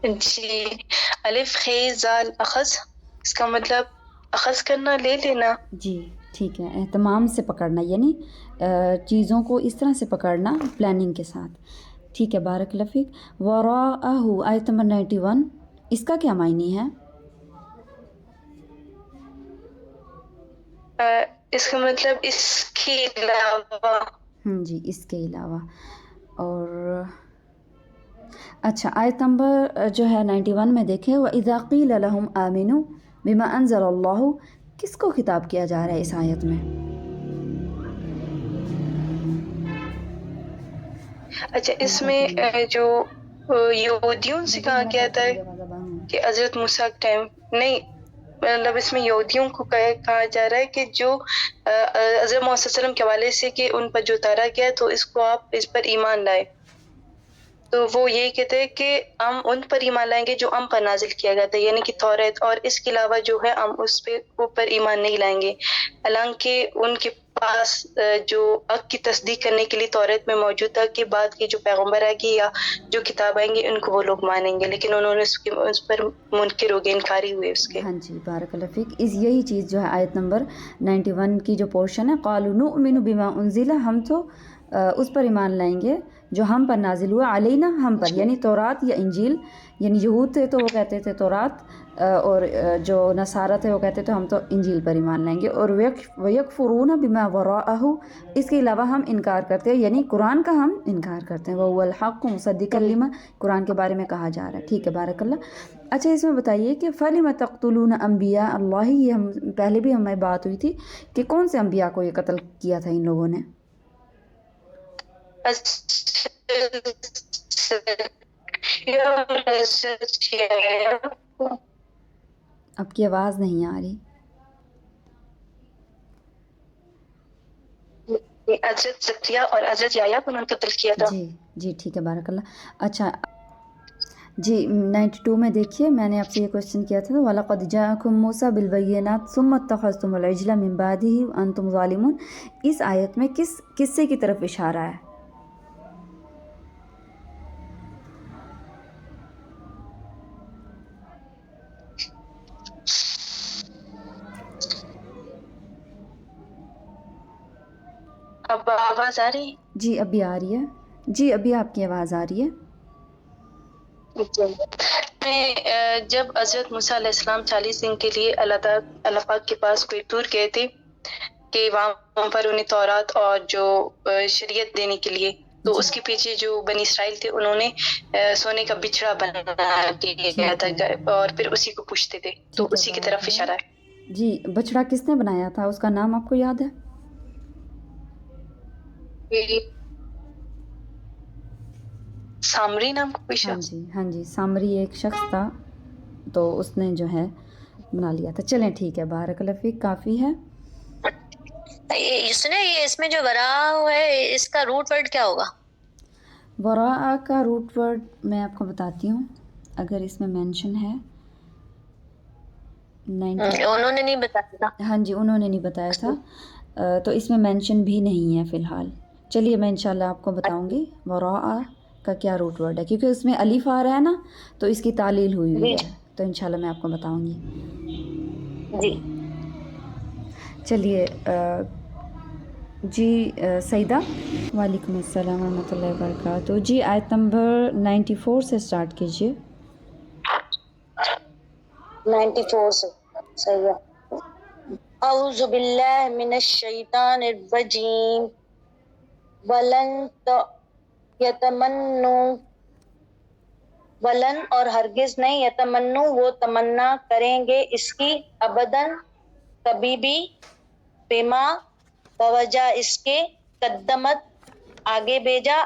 جی، الف خے زال اخذ، اس کا مطلب اخذ کرنا، لے لینا. جی ٹھیک ہے، اہتمام سے پکڑنا، یعنی چیزوں کو اس طرح سے پکڑنا پلاننگ کے ساتھ. ٹھیک ہے، بارک اللہ فیک. وراءہ آیت نمبر 91، اس کا کیا معنی ہے؟ اس کا مطلب اس کے علاوہ. جی اس کے علاوہ. اور اچھا، آیت نمبر جو ہے 91 میں دیکھیں، وَإِذَا قِيلَ لَهُمْ آمِنُوا بِمَا أَنزَلَ اللَّهُ، کس کو خطاب کیا جا رہا ہے اس آیت میں؟ اچھا، اس میں جو یہودیوں سے کہا گیا تھا کہ حضرت موسیٰ کے ٹائم نہیں، مطلب اس میں یہودیوں کو کہا جا رہا ہے کہ جو حضرت محمد صلی اللہ علیہ وسلم کے حوالے سے کہ ان پر جو اتارا گیا تو اس کو آپ اس پر ایمان لائے، تو وہ یہی کہتے ہیں کہ ہم ان پر ایمان لائیں گے جو ہم پر نازل کیا گیا تھا، یعنی کہ توریت، اور اس کے علاوہ جو ہے ہم اس پہ اوپر ایمان نہیں لائیں گے، حالانکہ ان کے پاس جو حق کی تصدیق کرنے کے لیے توریت میں موجود تھا کہ بعد کے جو پیغمبر آئیں گے یا جو کتاب آئیں گے ان کو وہ لوگ مانیں گے، لیکن انہوں نے اس پر منکر ہو گئے، انکاری ہوئے اس کے. ہاں جی، بارک اللہ فیک. یہی چیز جو ہے آیت نمبر 91 کی جو پورشن ہے، قالوا نؤمن بما انزل، ہم تو اس پر ایمان لائیں گے جو ہم پر نازل ہوا، علینا، ہم پر، یعنی تورات یا انجیل. یعنی یہود تھے تو وہ کہتے تھے تورات، اور جو نصارہ تھے وہ کہتے تھے ہم تو انجیل پر ایمان لائیں گے. اور ویکفرون بما وراءہ، اس کے علاوہ ہم انکار کرتے ہیں، یعنی قرآن کا ہم انکار کرتے ہیں. وہو الحق مصدقا لما، قرآن کے بارے میں کہا جا رہا ہے. ٹھیک ہے، بارک اللہ. اچھا، اس میں بتائیے کہ فَلِمَ تَقْتُلُونَ انبیاء اللہ، یہ ہم پہلے بھی ہمیں بات ہوئی تھی کہ کون سے انبیاء کو یہ قتل کیا تھا ان لوگوں نے؟ اب کی آواز نہیں آ رہی. حضرت زکریا اور حضرت یحییٰ کو انہوں نے قتل کیا تھا. جی ٹھیک ہے، بارک اللہ. اچھا جی 92 میں دیکھیے، میں نے آپ سے یہ کوشچن کیا تھا، وَلَقَدْ جَاءَكُم مُوسَىٰ بِالْبَيِّنَاتِ ثُمَّ اتَّخَذْتُمُ الْعِجْلَ مِن بَعْدِهِ وَأَنْتُمْ ظَالِمُونَ، اس آیت میں کس قصے کی طرف اشارہ ہے؟ اب آواز آ رہی؟ جی ابھی آ رہی ہے، جی ابھی آپ کی آواز آ رہی ہے. جب حضرت موسیٰ علیہ السلام 40 دن کے لیے اللہ پاک کے پاس کوئی دور گئے تھے کہ وہاں پر انہیں تورات اور جو شریعت دینے کے لیے، تو اس کے پیچھے جو بنی اسرائیل تھے انہوں نے سونے کا بچڑا بنا دیا تھا اور پھر اسی کو پوچھتے تھے، تو اسی کی طرف اشارہ ہے. جی بچڑا کس نے بنایا تھا، اس کا نام آپ کو یاد ہے؟ سامری نام کا کوئی شخص. ہاں جی سامری ایک شخص تھا، تو اس نے جو ہے بنا لیا تھا. چلیں ٹھیک ہے، بارک اللہ فیک، کافی ہے. اس میں جو ورا ہے اس کا روٹ ورڈ کیا ہوگا؟ وراء کا روٹ ورڈ میں آپ کو بتاتی ہوں، اگر اس میں مینشن ہے. انہوں نے نہیں بتایا تھا. ہاں جی انہوں نے نہیں بتایا تھا، تو اس میں مینشن بھی نہیں ہے فی الحال. چلیے میں انشاءاللہ آپ کو بتاؤں گی وراء کا کیا روٹ ورڈ ہے، کیونکہ اس میں الف آ رہا ہے نا، تو اس کی تعلیل ہوئی ہے، تو انشاءاللہ میں آپ کو بتاؤں گی. جی چلیے جی سعیدہ، وعلیکم السلام ورحمۃ اللہ وبرکاتہ. جی آیت نمبر 94 سے سٹارٹ کیجیے. 94 سے صحیح ہے. اعوذ باللہ من الشیطان الرجیم ولن اور ہرگز نہیں، یتمنو وہ تمنا کریں گے اس کی، ابداً کبھی بھی، بما بوجہ اس کے، قدمت آگے بھیجا،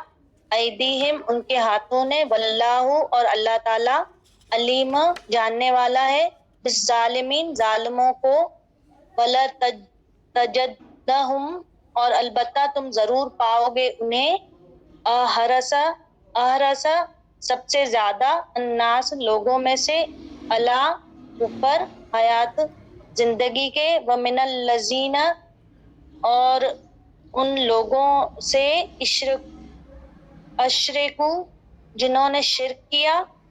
ایدیہم ان کے ہاتھوں نے، واللہ اور اللہ تعالی، علیم جاننے والا ہے، بالظالمین ظالموں کو، ولا تجدہم اور البتہ تم ضرور پاؤ گے انہیں، احرسا سب سے زیادہ، الناس لوگوں میں سے، اللہ اوپر، حیات زندگی کے، ومن الذین اور ان لوگوں سے، اشرکو جنہوں نے شرک کیا،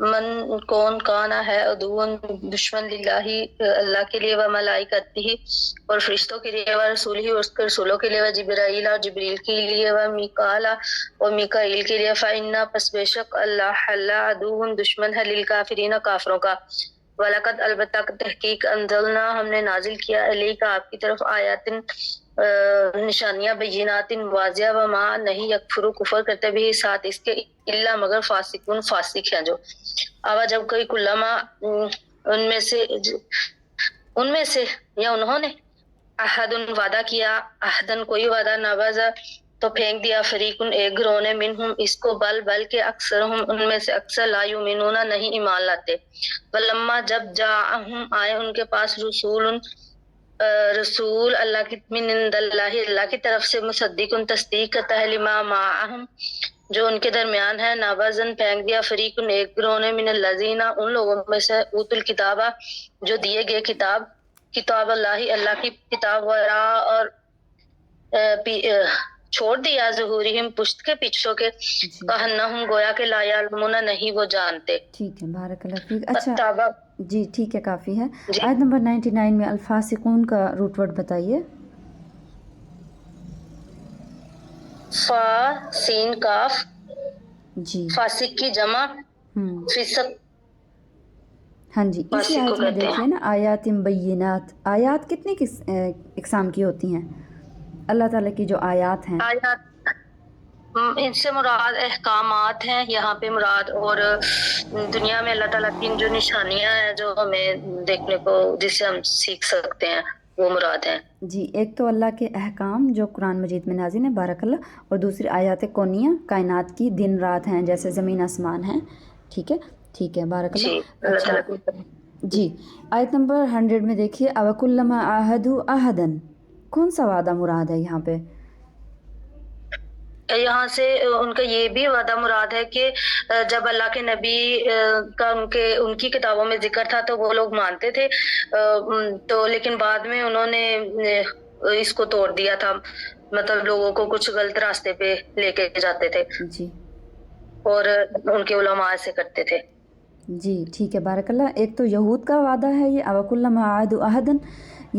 من کون کانا ہے ادون دشمن للہ اللہ کے لیے و ملائکتہ اور فرشتوں کے لیے و رسول ہی اور اس کے رسولوں کے لیے و جبرائیل اور جبریل کے لیے و میکالا اور میکائیل کے لیے فإنا پس بے شک اللہ عدو دشمن ہے للکافرین کافروں کا وَلَقَدْ البتہ تحقیق انزلنا ہم نے نازل کیا علیک آپ کی طرف آیاتن نشانیاں بینات واضح و ما نہیں یکفرو کفر کرتے بھی ساتھ اس کے الا مگر فاسقون فاسق ہیں جو آوا جب کوئی کلما ان میں سے یا انہوں نے احد وعدہ کیا احدن کوئی وعدہ نوازا تو پھینک دیا فریقن ایک گروہ نے منہم اس کو بل کے اکثر ہم ان میں سے اکثر لا یؤمنون نہیں ایمان لاتے ولما جب جاءہم آئے ان کے پاس رسول اللہ کی من عند اللہ کی طرف سے مصدق تصدیق کرتا ہے لما معہم جو ان کے درمیان ہے نوازن پھینک دیا فریقن ایک گروہ نے من الذین ان لوگوں میں سے اوت الکتابہ جو دیے گئے کتاب اللہ کی کتاب ورا اور چھوڑ دیا ظہورہم پشت کے پیچھوں کے کہنہم گویا کہ لا یعلمون نہیں وہ جانتے. ٹھیک ہے بارک اللہ فیک. اچھا جی ٹھیک ہے کافی ہے. آیت نمبر 99 میں الفاسقون کا روٹ ورڈ بتائیے. فا سین کاف جی فاسق کی جمع فسق. ہاں جی اسی آیت میں دیکھیے نا آیات بینات. آیات کتنے اقسام کی ہوتی ہیں اللہ تعالیٰ کی جو آیات ہیں؟ آیات ان سے مراد احکامات ہیں یہاں پہ مراد اور دنیا میں اللہ تعالیٰ کی جو نشانیاں ہیں جو ہمیں دیکھنے کو جس سے ہم سیکھ سکتے ہیں وہ مراد ہیں. جی ایک تو اللہ کے احکام جو قرآن مجید میں نازل ہیں بارک اللہ, اور دوسری آیات کونیہ کائنات کی دن رات ہیں جیسے زمین آسمان ہیں. ٹھیک ہے بارک اللہ. اچھا جی آیت نمبر 100 میں دیکھیے اوکلما عاہدوا عہدن. کون سا وعدہ مراد ہے یہاں پہ؟ یہاں سے ان کا یہ بھی وعدہ مراد ہے کہ جب اللہ کے نبی کا ان کی کتابوں میں ذکر تھا تو وہ لوگ مانتے تھے تو لیکن بعد میں انہوں نے اس کو توڑ دیا تھا, مطلب لوگوں کو کچھ غلط راستے پہ لے کے جاتے تھے جی اور ان کے علماء ایسے کرتے تھے. جی ٹھیک ہے بارک اللہ. ایک تو یہود کا وعدہ ہے یہ اوکلما عاہدوا عہدن,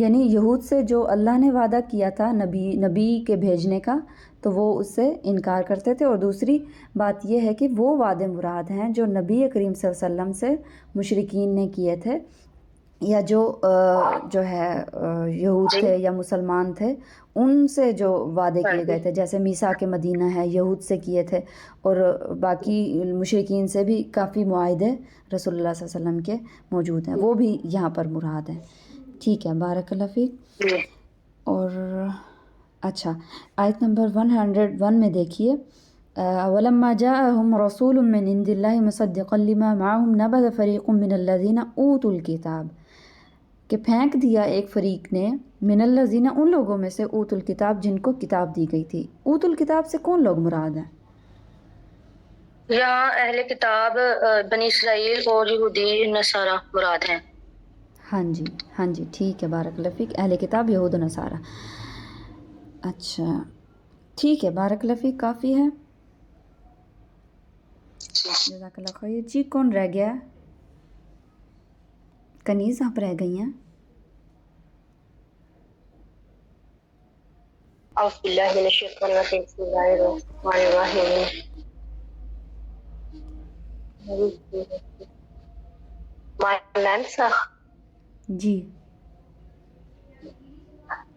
یعنی یہود سے جو اللہ نے وعدہ کیا تھا نبی کے بھیجنے کا تو وہ اس سے انکار کرتے تھے. اور دوسری بات یہ ہے کہ وہ وعدے مراد ہیں جو نبی کریم صلی اللہ علیہ وسلم سے مشرکین نے کیے تھے یا جو ہے یہود تھے یا مسلمان تھے ان سے جو وعدے کیے گئے تھے, جیسے میثاق مدینہ ہے یہود سے کیے تھے, اور باقی مشرکین سے بھی کافی معاہدے رسول اللہ صلی اللہ علیہ وسلم کے موجود ہیں, وہ بھی یہاں پر مراد ہیں. ٹھیک ہے بارک اللہ فیک. اور اچھا آیت نمبر 101 میں دیکھیے وَلَمَّا جَاءَهُمْ رَسُولٌ مِّنْ عِنْدِ اللَّهِ مُصَدِّقًا لِمَا مَعَهُمْ نَبَذَ فَرِيقٌ مِّنَ الَّذِينَ أُوتُوا الْكِتَابَ. کہ پھینک دیا ایک فریق نے من الذین ان لوگوں میں سے اوتوا الکتاب جن کو کتاب دی گئی تھی. اوتوا الکتاب سے کون لوگ مراد ہیں؟ یہاں اہل کتاب بنی اسرائیل اور یہودی نصارہ مراد ہیں. ہاں جی ٹھیک ہے بارک اللہ فیک. اہل کتاب یہود و نصارہ. اچھا ٹھیک ہے بارک اللہ فیک کافی ہے. جزاک اللہ خیر. جی کون رہ گیا؟ کنیز آپ رہ گئی ہیں. اعوذ باللہ من الشیطان الرجیم بسم اللہ الرحمن الرحیم. جی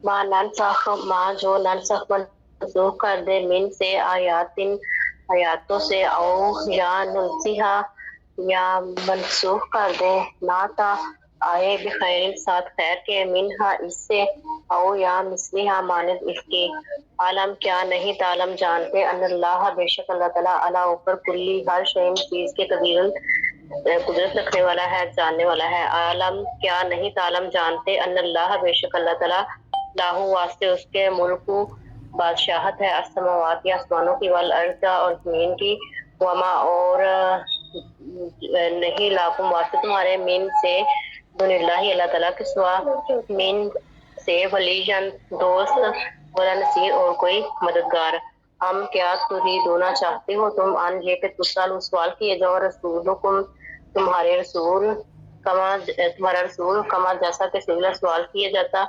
ما ننسخ ما جو ننسخ منسوخ کر دے من سے آیاتوں سے او یا ننسیہا یا منسوخ کر دے نہ تا آئے بخیر ساتھ خیر کے منہا اس سے او یا مثلیہا مانند اس کے. عالم کیا نہیں تعلم جانتے ان اللہ بے شک اللہ تعالیٰ علی اوپر کلی ہر شئین چیز کے قدرت رکھنے والا ہے جاننے والا ہے. عالم کیا نہیں تعلم جانتے ان اللہ بے شک اللہ تعالیٰ لاہو واسطے اس کے ملک بادشاہت ہے السماوات یا آسمانوں کی والارض اور زمین کی وما اور نہیں لاکم واسطے تمہارے من سے دون اللہ اللہ تعالیٰ کے سوا من سے ولیجن دوست ولا نصیر اور کوئی مددگار. ہم کیا تریدون چاہتے ہو تم ان یہ کہ تسالو سوال کیے جاؤ رسولکم تمہارا رسول کما جیسا کہ سبلا سوال کیا جاتا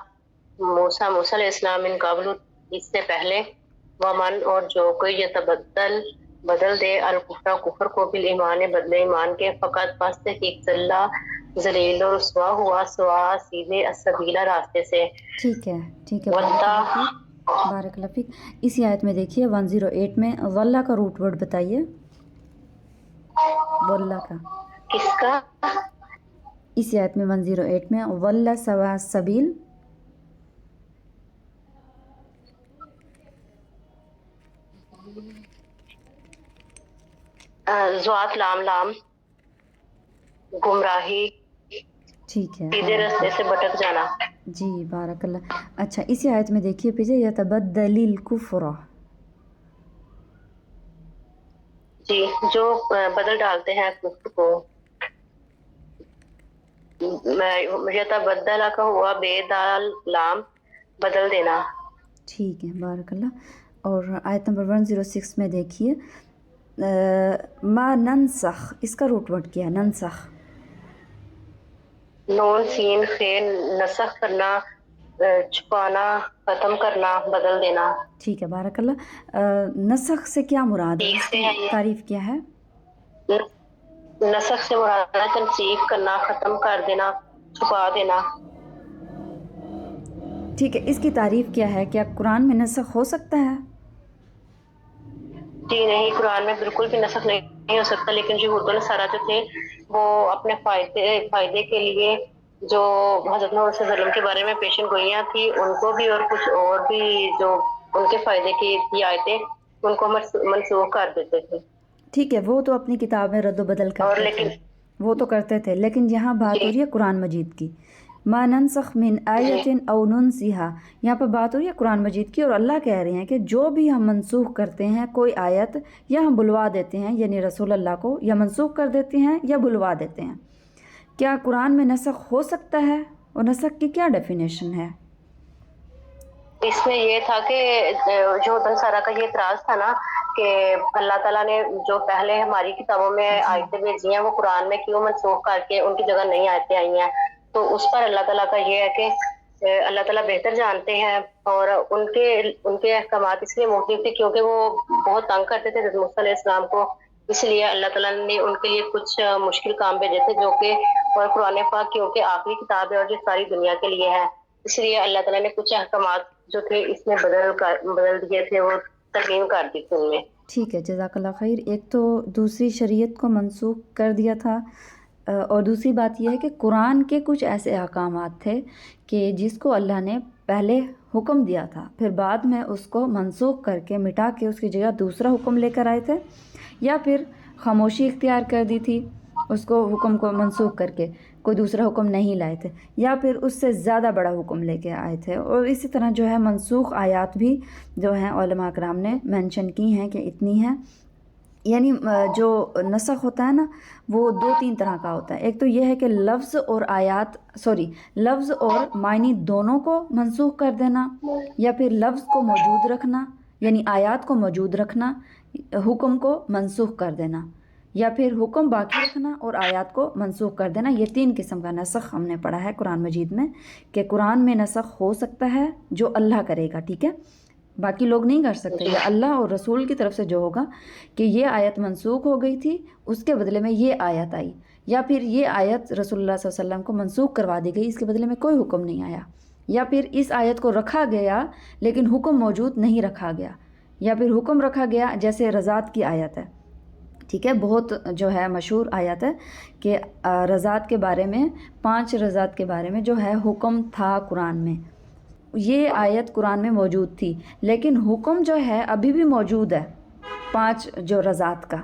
موسیٰ علیہ السلام من قبل اس سے پہلے، ومن اور جو کوئی بدل دے الکفر کفر کو بالایمان بدلے ایمان کے، فقط پس تحقیق ذلیل و رسوا ہوا سوا سیدھے السبیلا راستے سے۔ ٹھیک ہے بارک اللہ فیک۔ اسی آیت میں دیکھیے 108 میں واللہ کا روٹ ورڈ بتائیے، واللہ کا کس کا؟ اسی آیت میں 108 میں واللہ سوا السبیل، زوات لام گمراہی، ٹھیک ہے سیدھے راستے سے بھٹک جانا۔ جی بارک اللہ۔ اچھا اسی آیت میں دیکھیے پیچھے یتبدل الکفر، جی جو بدل ڈالتے ہیں کفر کو، یتبدل کا ہوا بے دال لام بدل دینا۔ ٹھیک ہے بارک اللہ۔ اور آیت نمبر 106 میں دیکھیے ما ننسخ، اس کا روٹ ورڈ کیا ہے؟ ننسخ، نون سین خیر، نسخ کرنا، چھپانا، ختم کرنا، بدل دینا۔ ٹھیک ہے بارک اللہ۔ نسخ سے کیا مراد ہے؟ اس کی تعریف کیا ہے؟ نسخ سے مراد ہے تنسیخ کرنا، ختم کر دینا، چھپا دینا۔ ٹھیک ہے، اس کی تعریف کیا ہے؟ کیا قرآن میں نسخ ہو سکتا ہے؟ جی نہیں، قرآن میں بالکل بھی نسخ نہیں ہو سکتا، لیکن جو یہود و نصارہ جو تھے وہ اپنے فائدے کے لیے جو حضرت محمد صلی اللہ علیہ وسلم کے بارے میں پیشن گوئیاں تھی ان کو بھی اور کچھ اور بھی جو ان کے فائدے کی آیتیں ان کو منسوخ کر دیتے تھے۔ ٹھیک ہے، وہ تو اپنی کتاب میں رد و بدل کرتے تھے، وہ تو کرتے تھے، لیکن یہاں بات ہو رہی ہے قرآن مجید کی۔ ما ننسخ من آیت او ننسیہا، یہاں پر بات ہو رہی ہے قرآن مجید کی، اور اللہ کہہ رہے ہیں کہ جو بھی ہم منسوخ کرتے ہیں کوئی آیت، یا ہم بلوا دیتے ہیں یعنی رسول اللہ کو، یا منسوخ کر دیتے ہیں یا بلوا دیتے ہیں۔ کیا قرآن میں نسخ ہو سکتا ہے؟ اور نسخ کی کیا ڈیفینیشن ہے؟ اس میں یہ تھا کہ جو نصارہ کا یہ اعتراض تھا نا کہ اللہ تعالیٰ نے جو پہلے ہماری کتابوں میں آیتیں بھیجی ہیں وہ قرآن میں کیوں منسوخ کر کے ان کی جگہ نئی آیتیں آئی ہیں، تو اس پر اللہ تعالیٰ کا یہ ہے کہ اللہ تعالیٰ بہتر جانتے ہیں، اور ان کے احکامات اس لیے مختلف تھے کیونکہ وہ بہت تنگ کرتے تھے حضرت موسیٰ علیہ السلام کو، اس لیے اللہ تعالیٰ نے ان کے لیے کچھ مشکل کام بھیجے تھے، جو کہ اور قرآن پاک کیونکہ آخری کتاب ہے اور جو ساری دنیا کے لیے ہے، اس لیے اللہ تعالیٰ نے کچھ احکامات جو تھے اس میں بدل دیے تھے، وہ ترمیم کر دی تھی ان میں۔ ٹھیک ہے جزاک اللہ خیر۔ ایک تو دوسری شریعت کو منسوخ کر دیا تھا، اور دوسری بات یہ ہے کہ قرآن کے کچھ ایسے احکامات تھے کہ جس کو اللہ نے پہلے حکم دیا تھا، پھر بعد میں اس کو منسوخ کر کے مٹا کے اس کی جگہ دوسرا حکم لے کر آئے تھے، یا پھر خاموشی اختیار کر دی تھی اس کو حکم کو منسوخ کر کے، کوئی دوسرا حکم نہیں لائے تھے، یا پھر اس سے زیادہ بڑا حکم لے کے آئے تھے۔ اور اسی طرح جو ہے منسوخ آیات بھی جو ہیں علماء اکرام نے مینشن کی ہیں کہ اتنی ہیں، یعنی جو نسخ ہوتا ہے نا وہ 2-3 طرح کا ہوتا ہے۔ ایک تو یہ ہے کہ لفظ اور معنی دونوں کو منسوخ کر دینا، یا پھر لفظ کو موجود رکھنا یعنی آیات کو موجود رکھنا، حکم کو منسوخ کر دینا، یا پھر حکم باقی رکھنا اور آیات کو منسوخ کر دینا۔ یہ 3 قسم کا نسخ ہم نے پڑھا ہے قرآن مجید میں، کہ قرآن میں نسخ ہو سکتا ہے جو اللہ کرے گا، ٹھیک ہے، باقی لوگ نہیں کر سکتے، یا اللہ اور رسول کی طرف سے جو ہوگا کہ یہ آیت منسوخ ہو گئی تھی اس کے بدلے میں یہ آیت آئی، یا پھر یہ آیت رسول اللہ صلی اللہ علیہ وسلم کو منسوخ کروا دی گئی، اس کے بدلے میں کوئی حکم نہیں آیا، یا پھر اس آیت کو رکھا گیا لیکن حکم موجود نہیں رکھا گیا، یا پھر حکم رکھا گیا جیسے رضاعت کی آیت ہے، ٹھیک ہے، بہت جو ہے مشہور آیت ہے کہ رضاعت کے بارے میں 5 رضاعت کے بارے میں جو ہے حکم تھا قرآن میں، یہ آیت قرآن میں موجود تھی، لیکن حکم جو ہے ابھی بھی موجود ہے 5 جو رضاعت کا،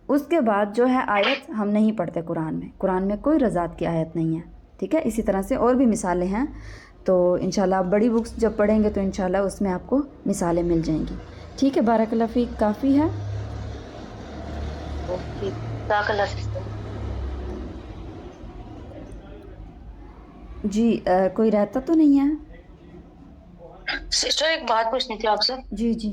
اس کے بعد جو ہے آیت ہم نہیں پڑھتے قرآن میں کوئی رضاعت کی آیت نہیں ہے، ٹھیک ہے۔ اسی طرح سے اور بھی مثالیں ہیں، تو انشاءاللہ آپ بڑی بکس جب پڑھیں گے تو انشاءاللہ اس میں آپ کو مثالیں مل جائیں گی، ٹھیک ہے۔ بارک اللہ فیک، کافی ہے جی۔ کوئی رہتا تو نہیں ہے؟ سسٹر ایک بات پوچھنی تھی آپ سے۔ جی جی۔